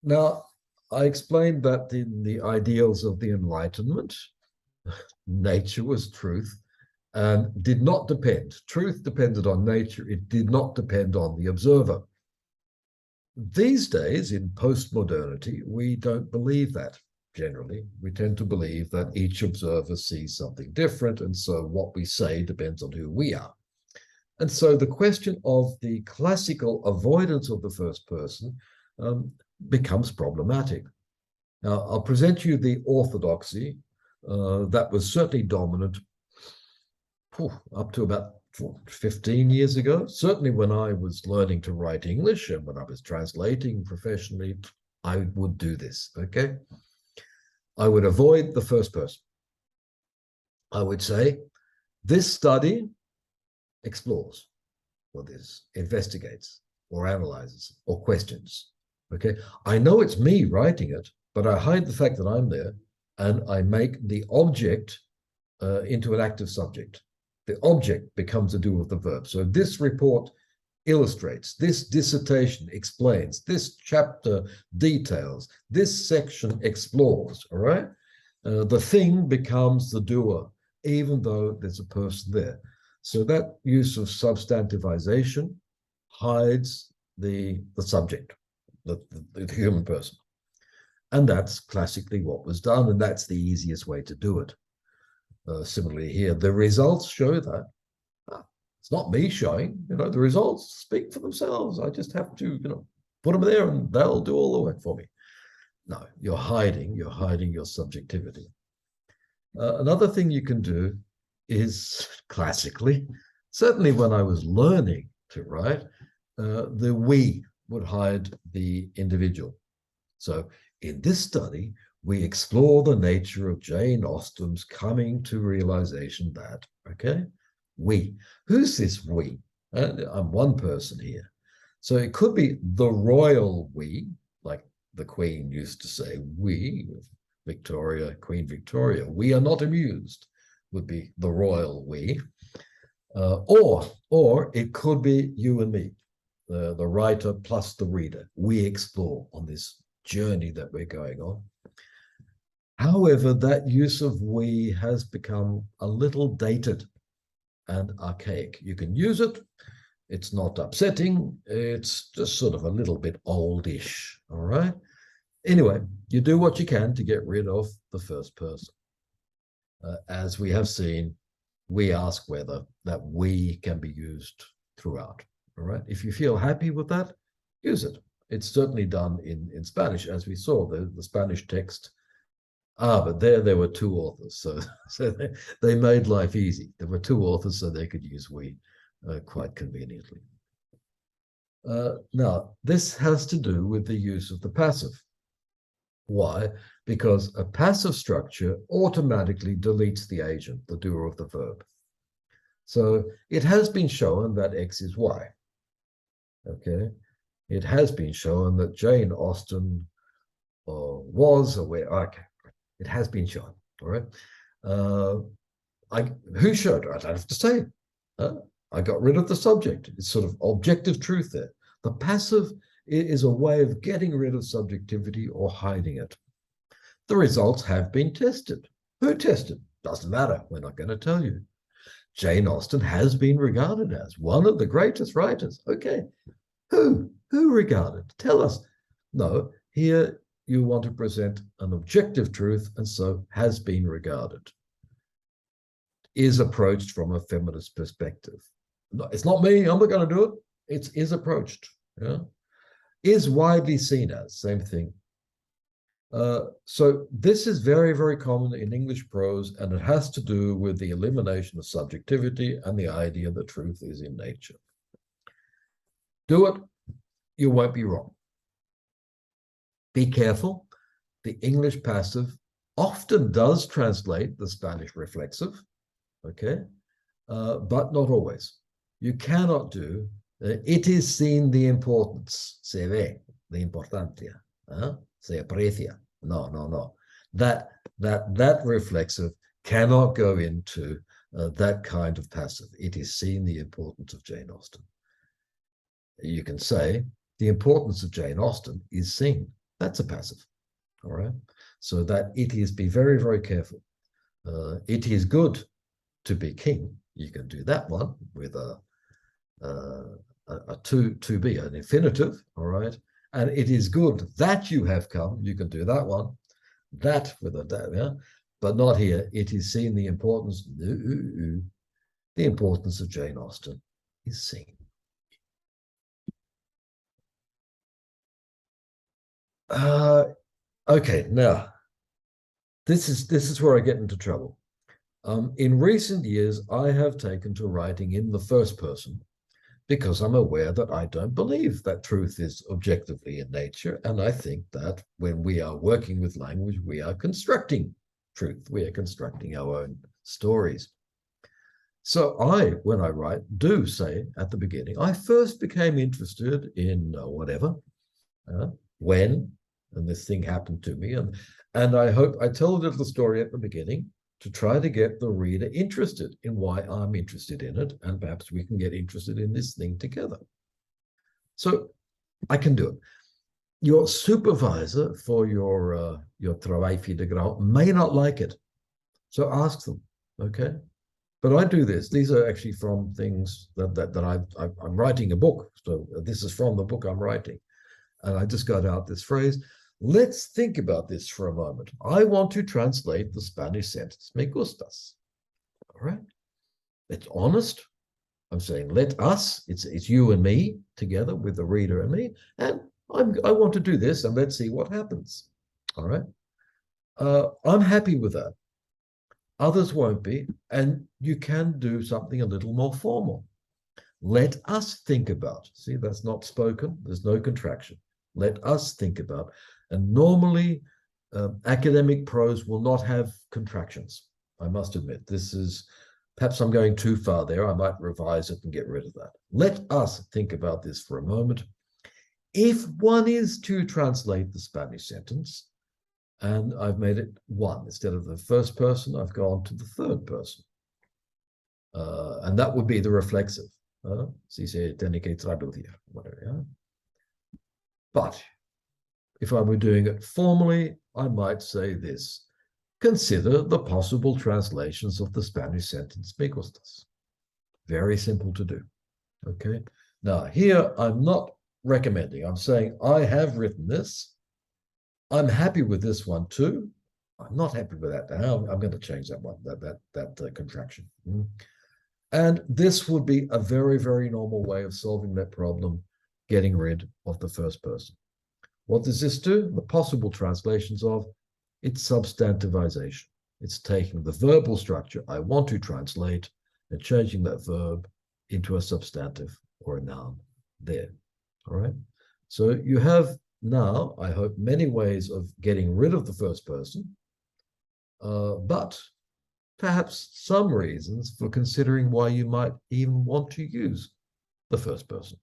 Now, I explained that in the ideals of the Enlightenment, nature was truth and did not depend. Truth depended on nature, it did not depend on the observer. These days, in postmodernity, we don't believe that generally. We tend to believe that each observer sees something different, and so what we say depends on who we are. And so the question of the classical avoidance of the first person becomes problematic. Now, I'll present you the orthodoxy that was certainly dominant up to about 15 years ago. Certainly when I was learning to write English and when I was translating professionally, I would do this, okay? I would avoid the first person. I would say, this study explores, or this investigates, or analyzes, or questions, okay? I know it's me writing it, but I hide the fact that I'm there, and I make the object into an active subject. The object becomes a doer of the verb. So this report illustrates, this dissertation explains, this chapter details, this section explores, all right? The thing becomes the doer, even though there's a person there. So that use of substantivization hides the subject, the human person. And that's classically what was done, and that's the easiest way to do it. Similarly here, the results show that. It's not me showing, the results speak for themselves. I just have to, put them there and they'll do all the work for me. No, you're hiding your subjectivity. Another thing you can do is classically, certainly when I was learning to write, the we would hide the individual. So in this study, we explore the nature of Jane Austen's coming to realization that, okay, we. Who's this we? I'm one person here. So it could be the royal we, like the Queen used to say, we, Victoria, Queen Victoria, we are not amused, would be the royal we. Or it could be you and me, the writer plus the reader. We explore on this journey that we're going on. However, that use of we has become a little dated and archaic. You can use it. It's not upsetting. It's just sort of a little bit oldish, all right? Anyway, you do what you can to get rid of the first person. As we have seen, we ask whether that we can be used throughout, all right? If you feel happy with that, use it. It's certainly done in Spanish, as we saw, the Spanish text. But there were two authors, so they made life easy. There were two authors, so they could use we quite conveniently. Now, this has to do with the use of the passive. Why? Because a passive structure automatically deletes the agent, the doer of the verb. So it has been shown that X is Y. Okay? It has been shown that Jane Austen was aware. Okay. It has been shown, all right? Who showed? I don't have to say. I got rid of the subject. It's sort of objective truth there. The passive is a way of getting rid of subjectivity or hiding it. The results have been tested. Who tested? Doesn't matter. We're not going to tell you. Jane Austen has been regarded as one of the greatest writers. Okay. Who regarded? Tell us. No, here you want to present an objective truth, and so has been regarded. Is approached from a feminist perspective. No, it's not me, I'm not going to do it. It is approached. Yeah? Is widely seen as, same thing. So this is very, very common in English prose, and it has to do with the elimination of subjectivity and the idea that truth is in nature. Do it, you won't be wrong. Be careful. The English passive often does translate the Spanish reflexive, okay, but not always. You cannot do, it is seen the importance, se ve, the importancia, se aprecia. No. That reflexive cannot go into that kind of passive. It is seen the importance of Jane Austen. You can say, the importance of Jane Austen is seen. That's a passive. All right. So that it is, be very, very careful. It is good to be king. You can do that one with a to be, an infinitive. All right. And it is good that you have come. You can do that one. That with a that, yeah. But not here. It is seen the importance. The importance of Jane Austen is seen. Okay, now this is where I get into trouble. In recent years, I have taken to writing in the first person because I'm aware that I don't believe that truth is objectively in nature, and I think that when we are working with language, we are constructing truth. We are constructing our own stories. So when I write, do say at the beginning, I first became interested in whatever, when, and this thing happened to me. And I hope I tell a little story at the beginning to try to get the reader interested in why I'm interested in it, and perhaps we can get interested in this thing together. So I can do it. Your supervisor for your travail de grau may not like it. So ask them, okay? But I do this. These are actually from things that I'm writing a book. So this is from the book I'm writing. And I just got out this phrase. Let's think about this for a moment. I want to translate the Spanish sentence, me gustas. All right. It's honest. I'm saying let us, it's you and me together with the reader and me. And I want to do this and let's see what happens. All right. I'm happy with that. Others won't be, and you can do something a little more formal. Let us think about. See, that's not spoken. There's no contraction. Let us think about. And normally, academic prose will not have contractions. I must admit, this is, perhaps I'm going too far there. I might revise it and get rid of that. Let us think about this for a moment. If one is to translate the Spanish sentence, and I've made it one. Instead of the first person, I've gone to the third person. And that would be the reflexive. Si se tiene que traducir, whatever. Yeah? But if I were doing it formally, I might say this. Consider the possible translations of the Spanish sentence me gustas. Very simple to do. Okay. Now, here I'm not recommending. I'm saying I have written this. I'm happy with this one too. I'm not happy with that. Now I'm going to change that one, that contraction. And this would be a very, very normal way of solving that problem, getting rid of the first person. What does this do? The possible translations of it's substantivization. It's taking the verbal structure I want to translate and changing that verb into a substantive or a noun there. All right. So you have now, I hope, many ways of getting rid of the first person, but perhaps some reasons for considering why you might even want to use the first person.